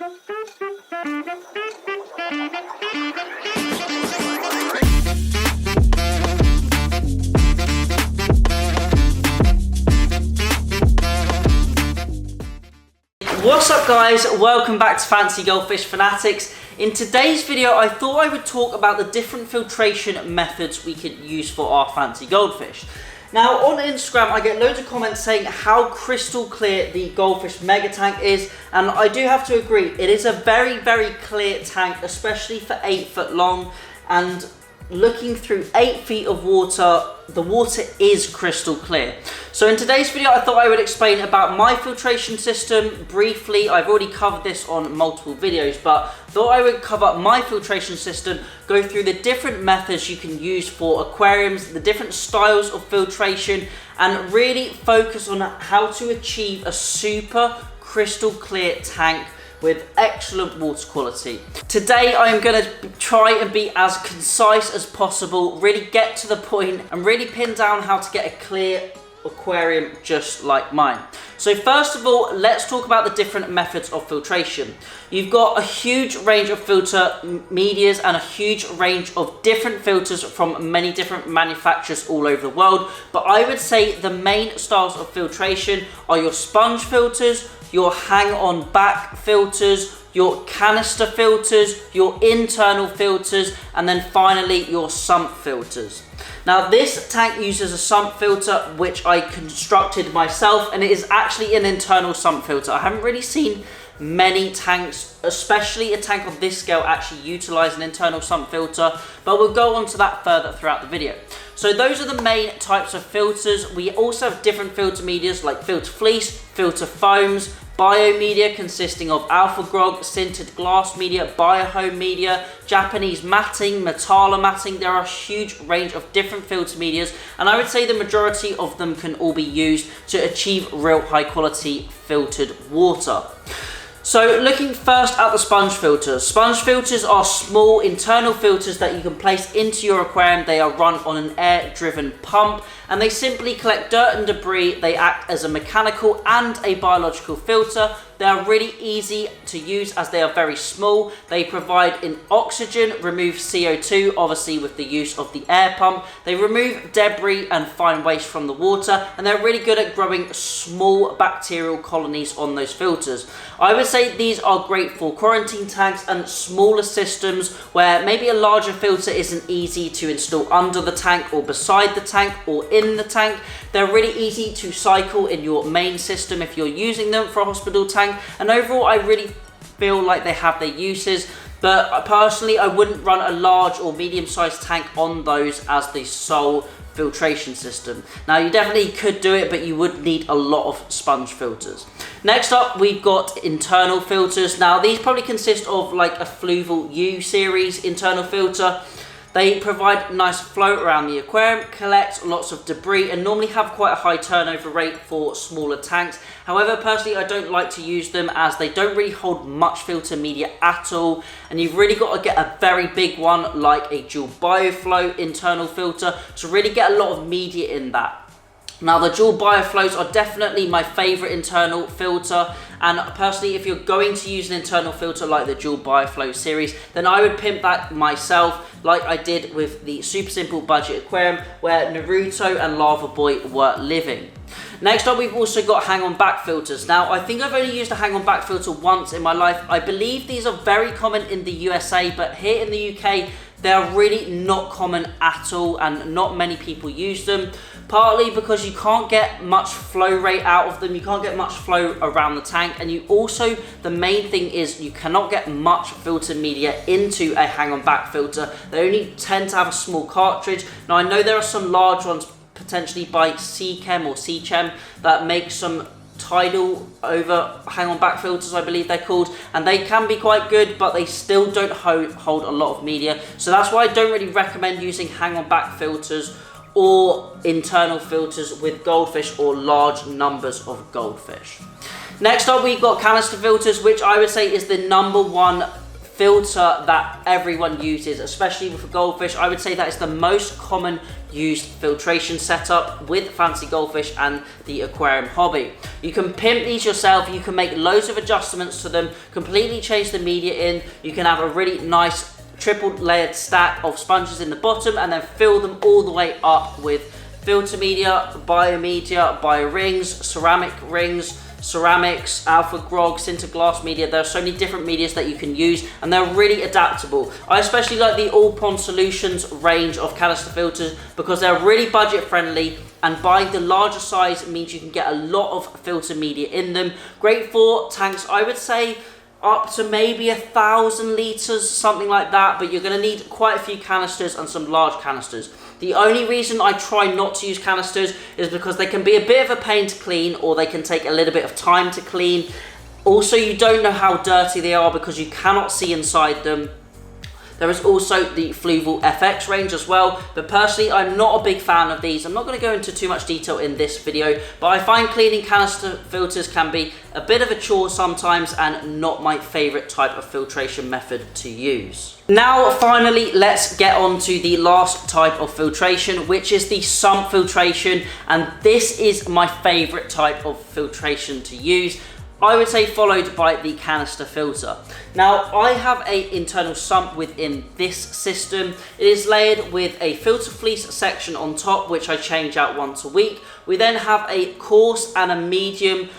What's up guys, welcome back to Fancy Goldfish Fanatics. In today's video I thought I would talk about the different filtration methods we could use for our fancy goldfish. Now on Instagram I get loads of comments saying how crystal clear the Goldfish Mega Tank is, and I do have to agree, it is a very clear tank, especially for 8 foot long, and looking through 8 feet of water, the water is crystal clear. So in today's video I thought I would explain about my filtration system briefly. I've already covered this on multiple videos, but thought I would cover my filtration system, go through the different methods you can use for aquariums, the different styles of filtration, and really focus on how to achieve a super crystal clear tank with excellent water quality. Today I am going to try and be as concise as possible, really get to the point and really pin down how to get a clear aquarium just like mine. So first of all, let's talk about the different methods of filtration. You've got a huge range of filter medias and a huge range of different filters from many different manufacturers all over the world, but I would say the main styles of filtration are your sponge filters, your hang-on back filters, your canister filters, your internal filters, and then finally your sump filters. Now this tank uses a sump filter which I constructed myself, and it is actually an internal sump filter. I haven't really seen many tanks, especially a tank of this scale, actually utilize an internal sump filter, but we'll go on to that further throughout the video. So those are the main types of filters. We also have different filter medias like filter fleece, filter foams, biomedia consisting of alpha grog, sintered glass media, biohome media, Japanese matting, Metala matting. There are a huge range of different filter medias, and I would say the majority of them can all be used to achieve real high quality filtered water. So looking first at the sponge filters. Sponge filters are small internal filters that you can place into your aquarium. They are run on an air-driven pump, and they simply collect dirt and debris. They act as a mechanical and a biological filter. They are really easy to use as they are very small. They provide in oxygen, remove CO2, obviously with the use of the air pump. They remove debris and fine waste from the water, and they're really good at growing small bacterial colonies on those filters. I would say these are great for quarantine tanks and smaller systems where maybe a larger filter isn't easy to install under the tank or beside the tank or in the tank. They're really easy to cycle in your main system if you're using them for a hospital tank, and overall I really feel like they have their uses, but personally I wouldn't run a large or medium-sized tank on those as the sole filtration system. Now you definitely could do it, but you would need a lot of sponge filters. Next up we've got internal filters. Now these probably consist of like a Fluval U series internal filter. They provide nice flow around the aquarium, collect lots of debris, and normally have quite a high turnover rate for smaller tanks. However, personally I don't like to use them as they don't really hold much filter media at all, and you've really got to get a very big one like a dual bioflow internal filter to really get a lot of media in that. Now the dual bioflows are definitely my favorite internal filter, and personally if you're going to use an internal filter like the dual bioflow series, then I would pimp that myself like I did with the super simple budget aquarium where Naruto and Lava Boy were living. Next up we've also got hang-on back filters. Now I think I've only used a hang-on back filter once in my life. I believe these are very common in the USA, but here in the UK they're really not common at all, and not many people use them. Partly because you can't get much flow rate out of them, you can't get much flow around the tank, and you also, the main thing is you cannot get much filter media into a hang-on back filter. They only tend to have a small cartridge. Now I know there are some large ones potentially by Seachem or Seachem that make some tidal over hang-on back filters, I believe they're called, and they can be quite good, but they still don't hold a lot of media. So that's why I don't really recommend using hang-on back filters or internal filters with goldfish or large numbers of goldfish. Next up we've got canister filters, which I would say is the #1 filter that everyone uses, especially with Goldfish. I would say that is the most common used filtration setup with Fancy Goldfish and the aquarium hobby. You can pimp these yourself, you can make loads of adjustments to them, completely change the media in, you can have a really nice triple layered stack of sponges in the bottom and then fill them all the way up with filter media, biomedia, bio rings, ceramics, alpha grog, sinter glass media. There are so many different medias that you can use and they're really adaptable. I especially like the All Pond Solutions range of canister filters because they're really budget friendly, and buying the larger size means you can get a lot of filter media in them. Great for tanks, I would say up to maybe 1,000 litres, something like that, but you're going to need quite a few canisters and some large canisters. The only reason I try not to use canisters is because they can be a bit of a pain to clean, or they can take a little bit of time to clean. Also, you don't know how dirty they are because you cannot see inside them. There is also the Fluval FX range as well, but personally I'm not a big fan of these. I'm not going to go into too much detail in this video, but I find cleaning canister filters can be a bit of a chore sometimes and not my favourite type of filtration method to use. Now finally, let's get on to the last type of filtration, which is the sump filtration, and this is my favourite type of filtration to use. I would say followed by the canister filter. Now I have an internal sump within this system. It is layered with a filter fleece section on top, which I change out once a week. We then have a coarse and a medium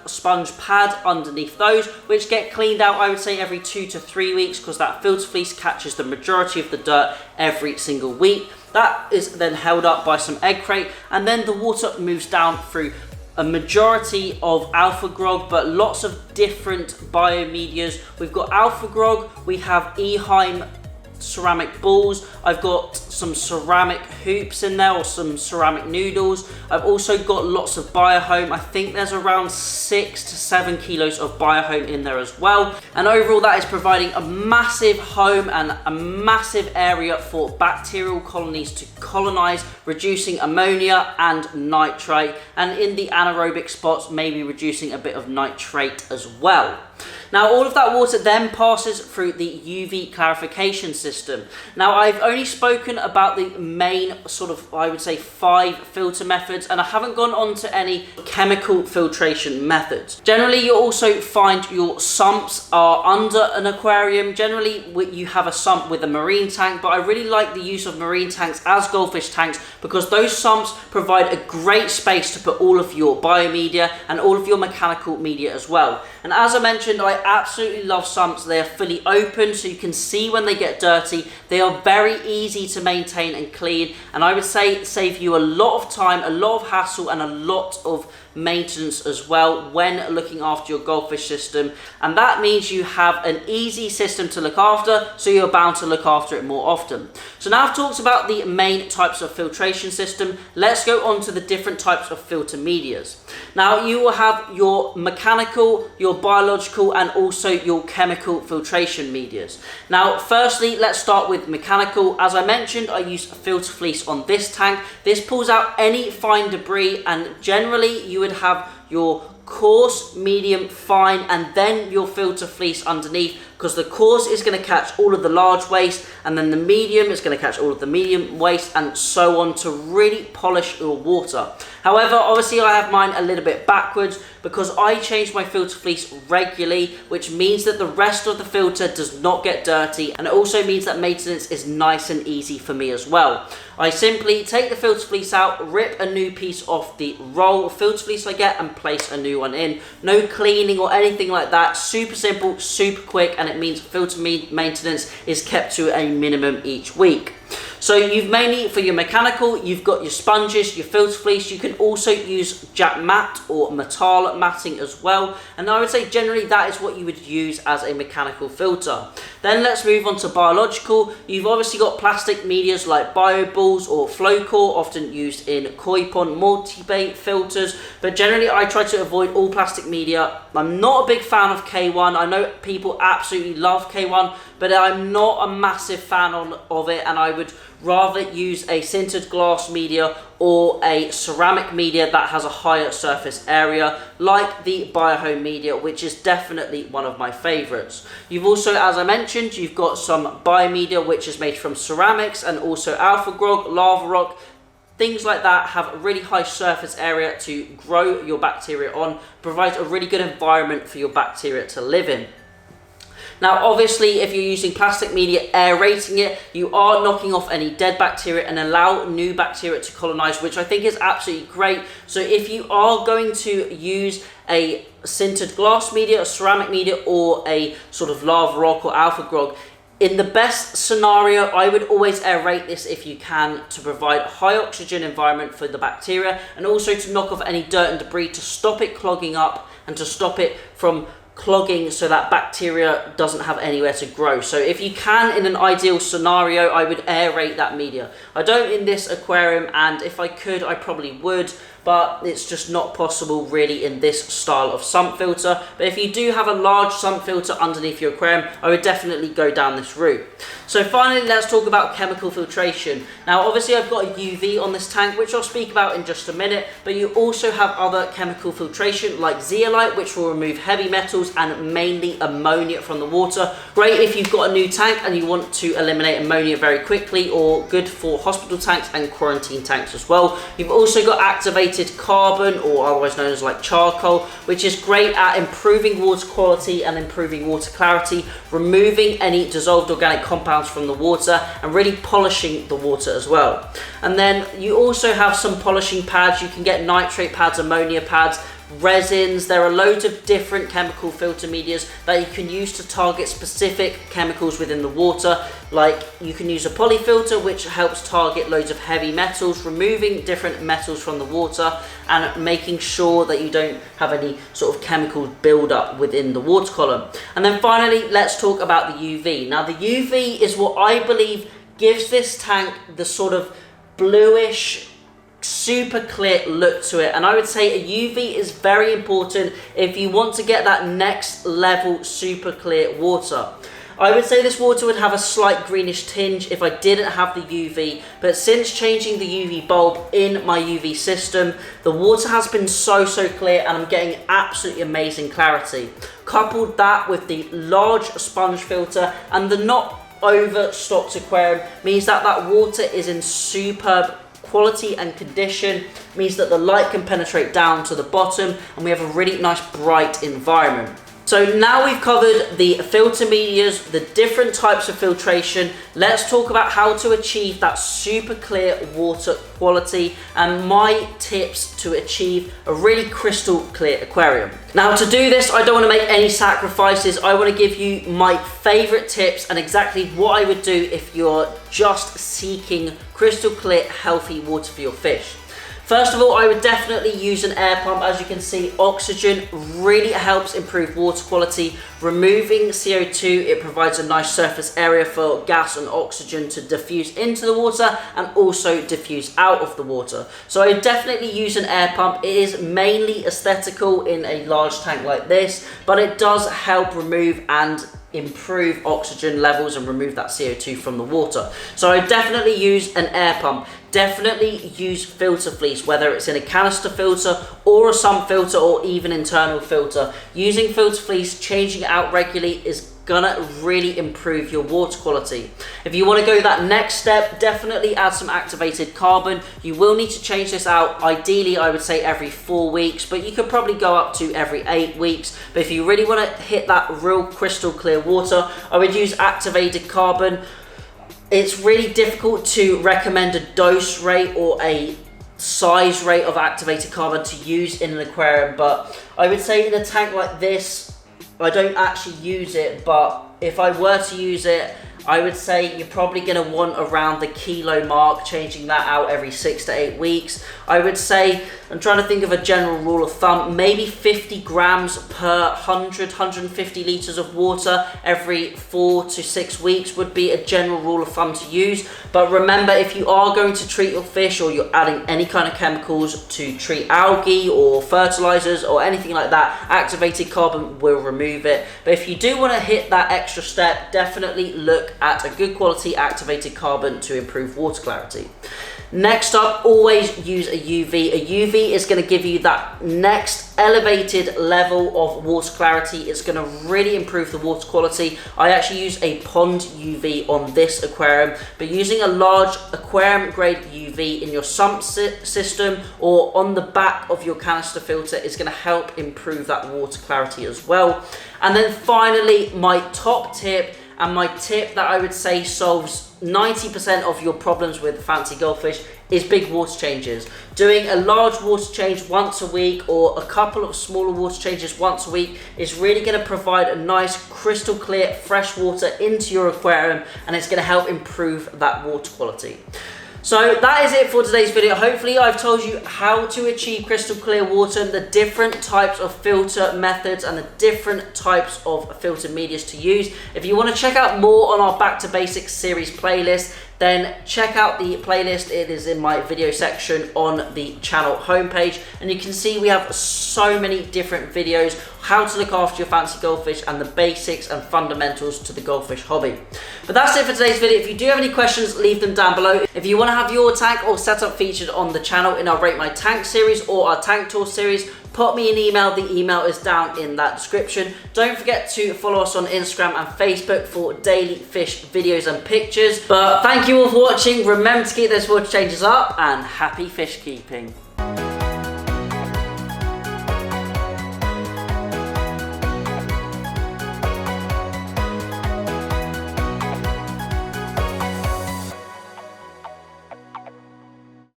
sponge pad underneath those, which get cleaned out, I would say, every 2 to 3 weeks, because that filter fleece catches the majority of the dirt every single week. That is then held up by some egg crate, and then the water moves down through a majority of alpha grog, but lots of different biomedias. We've got alpha grog, we have Eheim ceramic balls, I've got some ceramic hoops in there, or some ceramic noodles. I've also got lots of biohome. I think there's around 6 to 7 kilos of biohome in there as well, and overall that is providing a massive home and a massive area for bacterial colonies to colonize, reducing ammonia and nitrate, and in the anaerobic spots maybe reducing a bit of nitrate as well. Now all of that water then passes through the UV clarification system. Now I've only spoken about the main sort of, I would say, 5 filter methods, and I haven't gone on to any chemical filtration methods. Generally you'll also find your sumps are under an aquarium. Generally you have a sump with a marine tank, but I really like the use of marine tanks as goldfish tanks because those sumps provide a great space to put all of your biomedia and all of your mechanical media as well. And as I mentioned, I absolutely love sumps. They are fully open so you can see when they get dirty. They are very easy to maintain and clean, and I would say save you a lot of time, a lot of hassle, and a lot of maintenance as well when looking after your goldfish system. And that means you have an easy system to look after, so you're bound to look after it more often. So now I've talked about the main types of filtration system, let's go on to the different types of filter medias. Now you will have your mechanical, your biological, and also your chemical filtration medias. Now firstly, let's start with mechanical. As I mentioned, I use filter fleece on this tank. This pulls out any fine debris, and generally you would have your coarse, medium, fine, and then your filter fleece underneath, because the coarse is going to catch all of the large waste, and then the medium is going to catch all of the medium waste, and so on, to really polish your water. However, obviously I have mine a little bit backwards because I change my filter fleece regularly, which means that the rest of the filter does not get dirty, and it also means that maintenance is nice and easy for me as well. I simply take the filter fleece out, rip a new piece off the roll of filter fleece I get, and place a new one in. No cleaning or anything like that. Super simple, super quick, and it means filter maintenance is kept to a minimum each week. So you've mainly, for your mechanical, you've got your sponges, your filter fleece. You can also use Jack mat or metal matting as well, and I would say generally that is what you would use as a mechanical filter. Then let's move on to biological. You've obviously got plastic medias like bio balls or Flowcore, often used in koi pond multi-bait filters, but generally I try to avoid all plastic media. I'm not a big fan of K1. I know people absolutely love K1, but I'm not a massive fan of it, and I would would rather use a sintered glass media or a ceramic media that has a higher surface area, like the Biohome media, which is definitely one of my favorites. You've also, as I mentioned, you've got some biomedia, which is made from ceramics, and also alpha grog, lava rock. Things like that have a really high surface area to grow your bacteria on, provides a really good environment for your bacteria to live in. Now, obviously, if you're using plastic media, aerating it, you are knocking off any dead bacteria and allow new bacteria to colonize, which I think is absolutely great. So if you are going to use a sintered glass media, a ceramic media, or a sort of lava rock or alpha grog, in the best scenario, I would always aerate this if you can, to provide a high oxygen environment for the bacteria, and also to knock off any dirt and debris to stop it clogging up and to stop it from clogging so that bacteria doesn't have anywhere to grow. So if you can, in an ideal scenario, I would aerate that media. I don't in this aquarium, and if I could, I probably would, but it's just not possible really in this style of sump filter. But if you do have a large sump filter underneath your aquarium, I would definitely go down this route. So finally, let's talk about chemical filtration. Now, obviously I've got a UV on this tank, which I'll speak about in just a minute, but you also have other chemical filtration like zeolite, which will remove heavy metals and mainly ammonia from the water. Great if you've got a new tank and you want to eliminate ammonia very quickly, or good for hospital tanks and quarantine tanks as well. You've also got activated carbon, or otherwise known as like charcoal, which is great at improving water quality and improving water clarity, removing any dissolved organic compounds from the water and really polishing the water as well. And then you also have some polishing pads. You can get nitrate pads, ammonia pads, resins. There are loads of different chemical filter medias that you can use to target specific chemicals within the water. Like, you can use a polyfilter, which helps target loads of heavy metals, removing different metals from the water and making sure that you don't have any sort of chemical build up within the water column. And then finally, let's talk about the UV. Now, the UV is what I believe gives this tank the sort of bluish, super clear look to it, and I would say a UV is very important if you want to get that next level super clear water. I would say this water would have a slight greenish tinge if I didn't have the UV, but since changing the UV bulb in my UV system, the water has been so clear and I'm getting absolutely amazing clarity. Coupled that with the large sponge filter and the not overstocked aquarium means that that water is in superb quality and condition, means that the light can penetrate down to the bottom and we have a really nice bright environment. So now we've covered the filter medias, the different types of filtration. Let's talk about how to achieve that super clear water quality and my tips to achieve a really crystal clear aquarium. Now, to do this, I don't want to make any sacrifices. I want to give you my favorite tips and exactly what I would do if you're just seeking crystal clear, healthy water for your fish. First of all, I would definitely use an air pump. As you can see, oxygen really helps improve water quality. Removing CO2, it provides a nice surface area for gas and oxygen to diffuse into the water and also diffuse out of the water. So I would definitely use an air pump. It is mainly aesthetical in a large tank like this, but it does help remove and improve oxygen levels and remove that CO2 from the water. So I definitely use an air pump. Definitely use filter fleece, whether it's in a canister filter or a sump filter or even internal filter. Using filter fleece, changing it out regularly is gonna really improve your water quality. If you want to go that next step, definitely add some activated carbon. You will need to change this out. Ideally, I would say every 4 weeks, but you could probably go up to every 8 weeks. But if you really want to hit that real crystal clear water, I would use activated carbon. It's really difficult to recommend a dose rate or a size rate of activated carbon to use in an aquarium, but I would say in a tank like this, I don't actually use it, but if I were to use it, I would say you're probably going to want around the kilo mark, changing that out every 6 to 8 weeks. I would say, I'm trying to think of a general rule of thumb, maybe 50 grams per 150 litres of water every 4 to 6 weeks would be a general rule of thumb to use. But remember, if you are going to treat your fish or you're adding any kind of chemicals to treat algae or fertilizers or anything like that, activated carbon will remove it. But if you do want to hit that extra step, definitely look at a good quality activated carbon to improve water clarity. Next up, always use a UV. A UV is going to give you that next elevated level of water clarity. It's going to really improve the water quality. I actually use a pond UV on this aquarium, but using a large aquarium grade UV in your sump system or on the back of your canister filter is going to help improve that water clarity as well. And then finally, my top tip, and my tip that I would say solves 90% of your problems with fancy goldfish, is big water changes. Doing a large water change once a week or a couple of smaller water changes once a week is really going to provide a nice crystal clear fresh water into your aquarium, and it's going to help improve that water quality. So that is it for today's video. Hopefully I've told you how to achieve crystal clear water, the different types of filter methods and the different types of filter medias to use. If you want to check out more on our Back to Basics series playlist, then check out the playlist. It is in my video section on the channel homepage, and you can see we have so many different videos, how to look after your fancy goldfish and the basics and fundamentals to the goldfish hobby. But that's it for today's video. If you do have any questions, leave them down below. If you want to have your tank or setup featured on the channel in our Rate My Tank series or our Tank Tour series, pop me an email. The email is down in that description. Don't forget to follow us on Instagram and Facebook for daily fish videos and pictures. But thank you all for watching. Remember to keep those water changes up, and happy fish keeping.